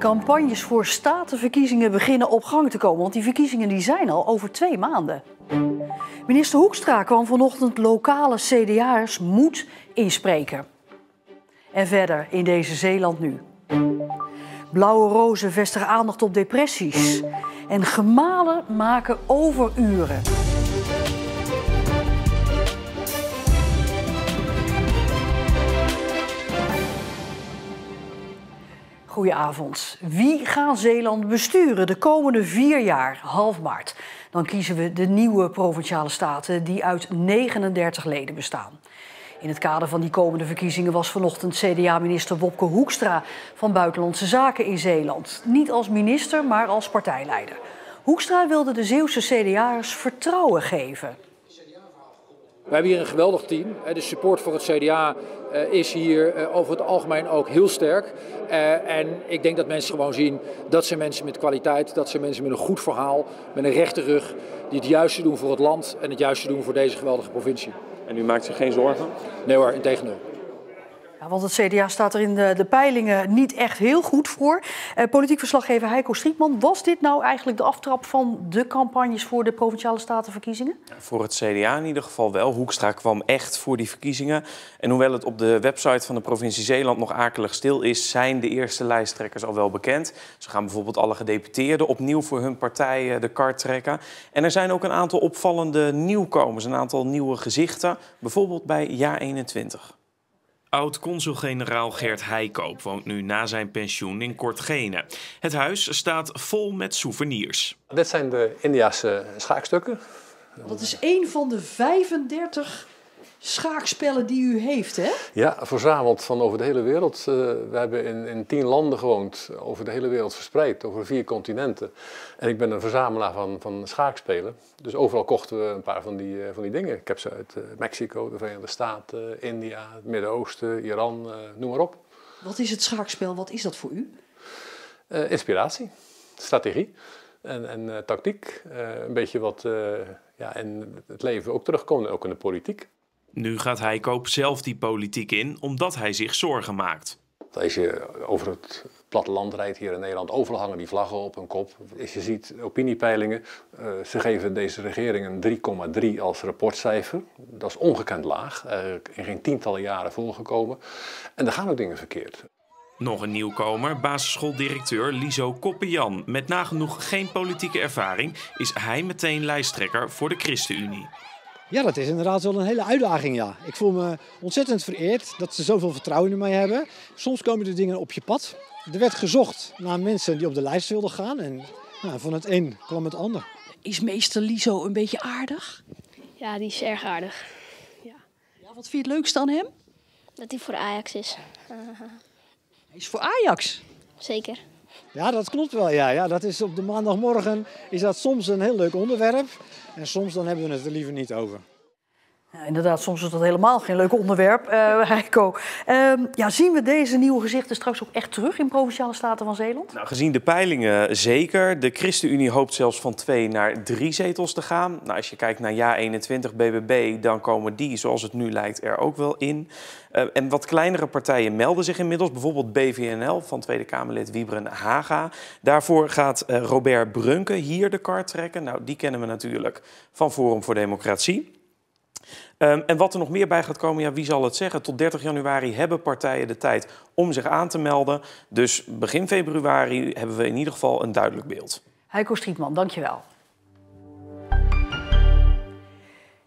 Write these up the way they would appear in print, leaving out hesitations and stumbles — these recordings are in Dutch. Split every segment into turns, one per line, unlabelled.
Campagnes voor statenverkiezingen beginnen op gang te komen, want die verkiezingen die zijn al over 2 maanden. Minister Hoekstra kwam vanochtend lokale CDA'ers moed inspreken. En verder in deze Zeeland nu. Blauwe rozen vestigen aandacht op depressies. En gemalen maken overuren. Goedenavond. Wie gaan Zeeland besturen de komende 4 jaar, half maart? Dan kiezen we de nieuwe Provinciale Staten die uit 39 leden bestaan. In het kader van die komende verkiezingen was vanochtend CDA-minister Wopke Hoekstra van Buitenlandse Zaken in Zeeland. Niet als minister, maar als partijleider. Hoekstra wilde de Zeeuwse CDA'ers vertrouwen geven.
We hebben hier een geweldig team. De support voor het CDA is hier over het algemeen ook heel sterk. En ik denk dat mensen gewoon zien dat zijn mensen met kwaliteit, dat zijn mensen met een goed verhaal, met een rechte rug, die het juiste doen voor het land en het juiste doen voor deze geweldige provincie.
En u maakt zich geen zorgen?
Nee hoor, integendeel.
Ja, want het CDA staat er in de peilingen niet echt heel goed voor. Politiek verslaggever Heiko Strietman, was dit nou eigenlijk de aftrap van de campagnes voor de Provinciale Statenverkiezingen?
Voor het CDA in ieder geval wel. Hoekstra kwam echt voor die verkiezingen. En hoewel het op de website van de provincie Zeeland nog akelig stil is, zijn de eerste lijsttrekkers al wel bekend. Ze gaan bijvoorbeeld alle gedeputeerden opnieuw voor hun partij de kar trekken. En er zijn ook een aantal opvallende nieuwkomers, een aantal nieuwe gezichten. Bijvoorbeeld bij jaar 21. Oud-consul-generaal Gert Heikoop woont nu na zijn pensioen in Kortgene. Het huis staat vol met souvenirs.
Dit zijn de Indiase schaakstukken.
Dat is één van de 35 schaakspellen die u heeft, hè?
Ja, verzameld van over de hele wereld. We hebben in 10 landen gewoond, over de hele wereld verspreid, over 4 continenten. En ik ben een verzamelaar van schaakspelen. Dus overal kochten we een paar van die dingen. Ik heb ze uit Mexico, de Verenigde Staten, India, het Midden-Oosten, Iran, noem maar op.
Wat is het schaakspel? Wat is dat voor u?
Inspiratie, strategie en tactiek. Een beetje wat in het leven ook terugkomt, ook in de politiek.
Nu gaat Heikoop zelf die politiek in, omdat hij zich zorgen maakt.
Als je over het platteland rijdt hier in Nederland, overal hangen die vlaggen op hun kop. Als je ziet opiniepeilingen, ze geven deze regering een 3,3 als rapportcijfer. Dat is ongekend laag, in geen tientallen jaren voorgekomen. En er gaan ook dingen verkeerd.
Nog een nieuwkomer, basisschooldirecteur Liso Koppenjan. Met nagenoeg geen politieke ervaring is hij meteen lijsttrekker voor de ChristenUnie.
Ja, dat is inderdaad wel een hele uitdaging, ja. Ik voel me ontzettend vereerd dat ze zoveel vertrouwen in mij hebben. Soms komen er dingen op je pad. Er werd gezocht naar mensen die op de lijst wilden gaan en van het een kwam het ander.
Is meester Liso een beetje aardig?
Ja, die is erg aardig. Ja.
Wat vind je het leukste aan hem?
Dat hij voor Ajax is.
Hij is voor Ajax.
Zeker.
Ja, dat klopt wel. Ja, dat is op de maandagmorgen is dat soms een heel leuk onderwerp. En soms dan hebben we het er liever niet over.
Ja, inderdaad, soms is dat helemaal geen leuk onderwerp, Heiko. Zien we deze nieuwe gezichten straks ook echt terug in Provinciale Staten van Zeeland?
Nou, gezien de peilingen zeker. De ChristenUnie hoopt zelfs van 2 naar 3 zetels te gaan. Nou, als je kijkt naar jaar 21 BBB, dan komen die, zoals het nu lijkt, er ook wel in. En wat kleinere partijen melden zich inmiddels. Bijvoorbeeld BVNL van Tweede Kamerlid Wiebren Haga. Daarvoor gaat Robert Brunke hier de kar trekken. Nou, die kennen we natuurlijk van Forum voor Democratie. En wat er nog meer bij gaat komen, ja, wie zal het zeggen? Tot 30 januari hebben partijen de tijd om zich aan te melden. Dus begin februari hebben we in ieder geval een duidelijk beeld.
Heiko Strietman, dankjewel.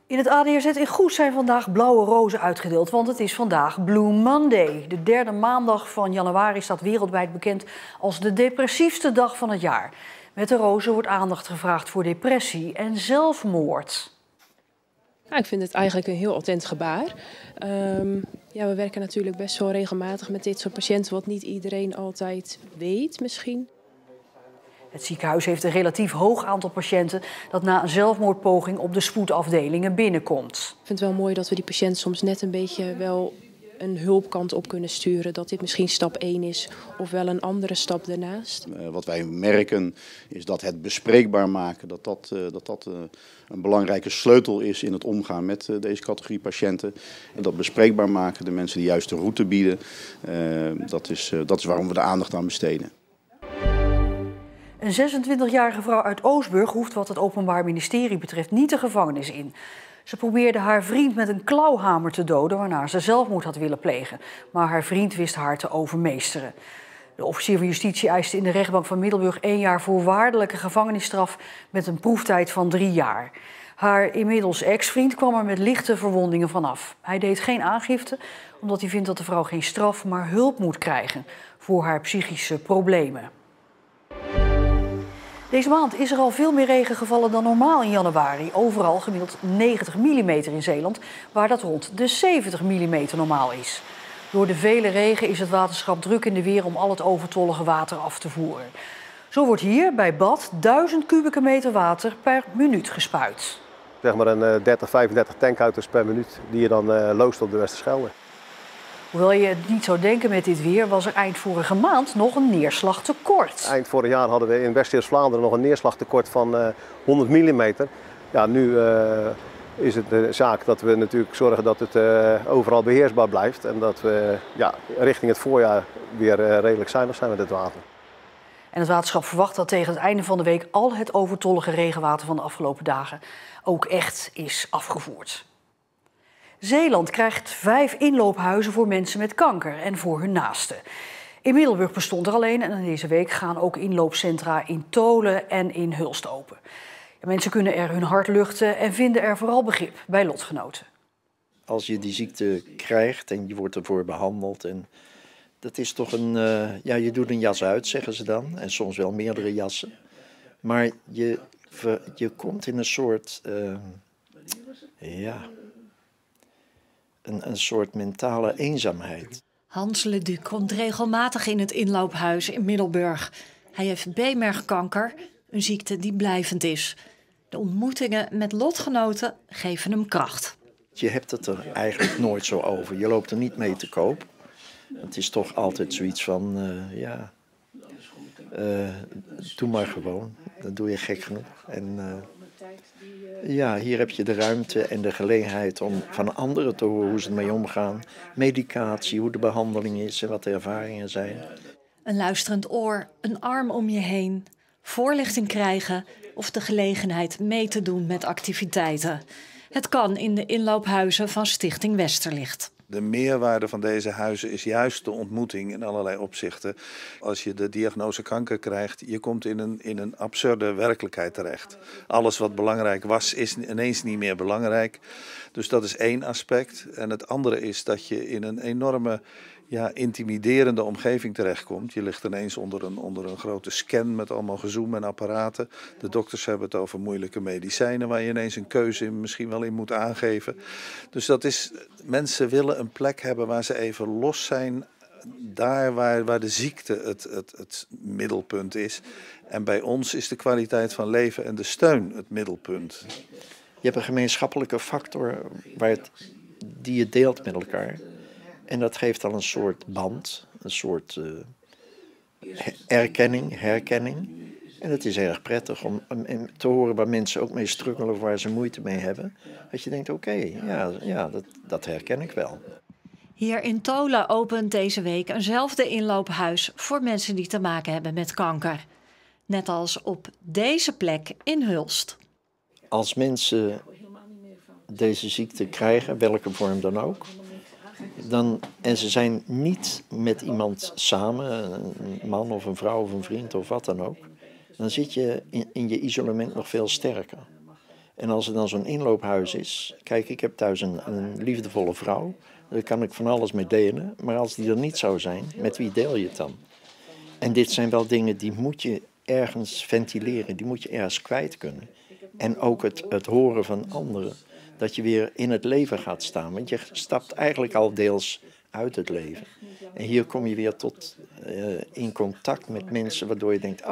In het ADRZ in Goes zijn vandaag blauwe rozen uitgedeeld, want het is vandaag Blue Monday. De 3e maandag van januari staat wereldwijd bekend als de depressiefste dag van het jaar. Met de rozen wordt aandacht gevraagd voor depressie en zelfmoord.
Nou, ik vind het eigenlijk een heel attent gebaar. We werken natuurlijk best wel regelmatig met dit soort patiënten, wat niet iedereen altijd weet misschien.
Het ziekenhuis heeft een relatief hoog aantal patiënten dat na een zelfmoordpoging op de spoedafdelingen binnenkomt.
Ik vind het wel mooi dat we die patiënt soms net een beetje wel een hulpkant op kunnen sturen. Dat dit misschien stap 1 is of wel een andere stap daarnaast.
Wat wij merken is dat het bespreekbaar maken, dat een belangrijke sleutel is in het omgaan met deze categorie patiënten. En dat bespreekbaar maken, de mensen de juiste route bieden, dat is waarom we de aandacht aan besteden.
Een 26-jarige vrouw uit Oostburg hoeft wat het Openbaar Ministerie betreft niet de gevangenis in. Ze probeerde haar vriend met een klauwhamer te doden, waarna ze zelfmoord had willen plegen. Maar haar vriend wist haar te overmeesteren. De officier van justitie eiste in de rechtbank van Middelburg 1 jaar voorwaardelijke gevangenisstraf met een proeftijd van 3 jaar. Haar inmiddels ex-vriend kwam er met lichte verwondingen vanaf. Hij deed geen aangifte, omdat hij vindt dat de vrouw geen straf, maar hulp moet krijgen voor haar psychische problemen. Deze maand is er al veel meer regen gevallen dan normaal in januari. Overal gemiddeld 90 mm in Zeeland, waar dat rond de 70 mm normaal is. Door de vele regen is het waterschap druk in de weer om al het overtollige water af te voeren. Zo wordt hier bij Bad 1000 kubieke meter water per minuut gespuit.
Zeg maar een 30, 35 tankauto's per minuut die je dan loost op de Westerschelde.
Hoewel je het niet zou denken met dit weer, was er eind vorige maand nog een neerslagtekort.
Eind vorig jaar hadden we in West-Vlaanderen nog een neerslagtekort van 100 mm. Ja, nu is het de zaak dat we natuurlijk zorgen dat het overal beheersbaar blijft. En dat we richting het voorjaar weer redelijk zuinig zijn met het water.
En het waterschap verwacht dat tegen het einde van de week al het overtollige regenwater van de afgelopen dagen ook echt is afgevoerd. Zeeland krijgt 5 inloophuizen voor mensen met kanker en voor hun naasten. In Middelburg bestond er alleen en deze week gaan ook inloopcentra in Tholen en in Hulst open. Mensen kunnen er hun hart luchten en vinden er vooral begrip bij lotgenoten.
Als je die ziekte krijgt en je wordt ervoor behandeld, en dat is toch een, je doet een jas uit, zeggen ze dan, en soms wel meerdere jassen. Maar je komt in een soort, een soort mentale eenzaamheid.
Hans Leduc komt regelmatig in het inloophuis in Middelburg. Hij heeft beenmergkanker, een ziekte die blijvend is. De ontmoetingen met lotgenoten geven hem kracht.
Je hebt het er eigenlijk nooit zo over. Je loopt er niet mee te koop. Het is toch altijd zoiets van, doe maar gewoon. Dan doe je gek genoeg. En hier heb je de ruimte en de gelegenheid om van anderen te horen hoe ze ermee omgaan. Medicatie, hoe de behandeling is en wat de ervaringen zijn.
Een luisterend oor, een arm om je heen, voorlichting krijgen of de gelegenheid mee te doen met activiteiten. Het kan in de inloophuizen van Stichting Westerlicht.
De meerwaarde van deze huizen is juist de ontmoeting in allerlei opzichten. Als je de diagnose kanker krijgt, je komt in een absurde werkelijkheid terecht. Alles wat belangrijk was, is ineens niet meer belangrijk. Dus dat is één aspect. En het andere is dat je in een enorme intimiderende omgeving terechtkomt. Je ligt ineens onder een grote scan met allemaal gezoom en apparaten. De dokters hebben het over moeilijke medicijnen waar je ineens een keuze misschien wel in moet aangeven. Dus dat is, mensen willen een plek hebben waar ze even los zijn. Daar waar de ziekte het middelpunt is. En bij ons is de kwaliteit van leven en de steun het middelpunt.
Je hebt een gemeenschappelijke factor die je deelt met elkaar. En dat geeft dan een soort band, een soort herkenning. En het is erg prettig om te horen waar mensen ook mee struggelen of waar ze moeite mee hebben. Dat je denkt, dat herken ik wel.
Hier in Tholen opent deze week eenzelfde inloophuis voor mensen die te maken hebben met kanker. Net als op deze plek in Hulst.
Als mensen deze ziekte krijgen, welke vorm dan ook, en ze zijn niet met iemand samen, een man of een vrouw of een vriend of wat dan ook, dan zit je in je isolement nog veel sterker. En als er dan zo'n inloophuis is, kijk, ik heb thuis een liefdevolle vrouw, daar kan ik van alles mee delen, maar als die er niet zou zijn, met wie deel je het dan? En dit zijn wel dingen die moet je ergens ventileren, die moet je ergens kwijt kunnen. En ook het horen van anderen. Dat je weer in het leven gaat staan. Want je stapt eigenlijk al deels uit het leven. En hier kom je weer in contact met mensen, waardoor je denkt,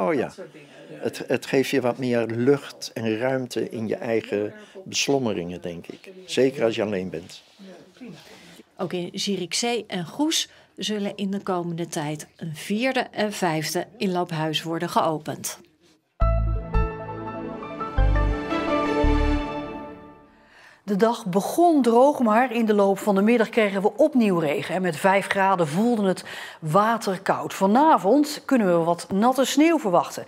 het geeft je wat meer lucht en ruimte in je eigen beslommeringen, denk ik. Zeker als je alleen bent.
Ook in Zierikzee en Goes zullen in de komende tijd een 4e en 5e inloophuis worden geopend.
De dag begon droog, maar in de loop van de middag kregen we opnieuw regen. En met 5 graden voelde het waterkoud. Vanavond kunnen we wat natte sneeuw verwachten.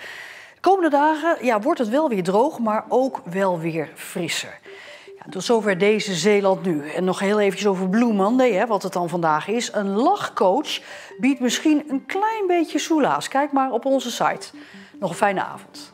De komende dagen wordt het wel weer droog, maar ook wel weer frisser. Ja, tot zover deze Zeeland Nu. En nog heel eventjes over Blue Monday, wat het dan vandaag is. Een lachcoach biedt misschien een klein beetje soelaas. Kijk maar op onze site. Nog een fijne avond.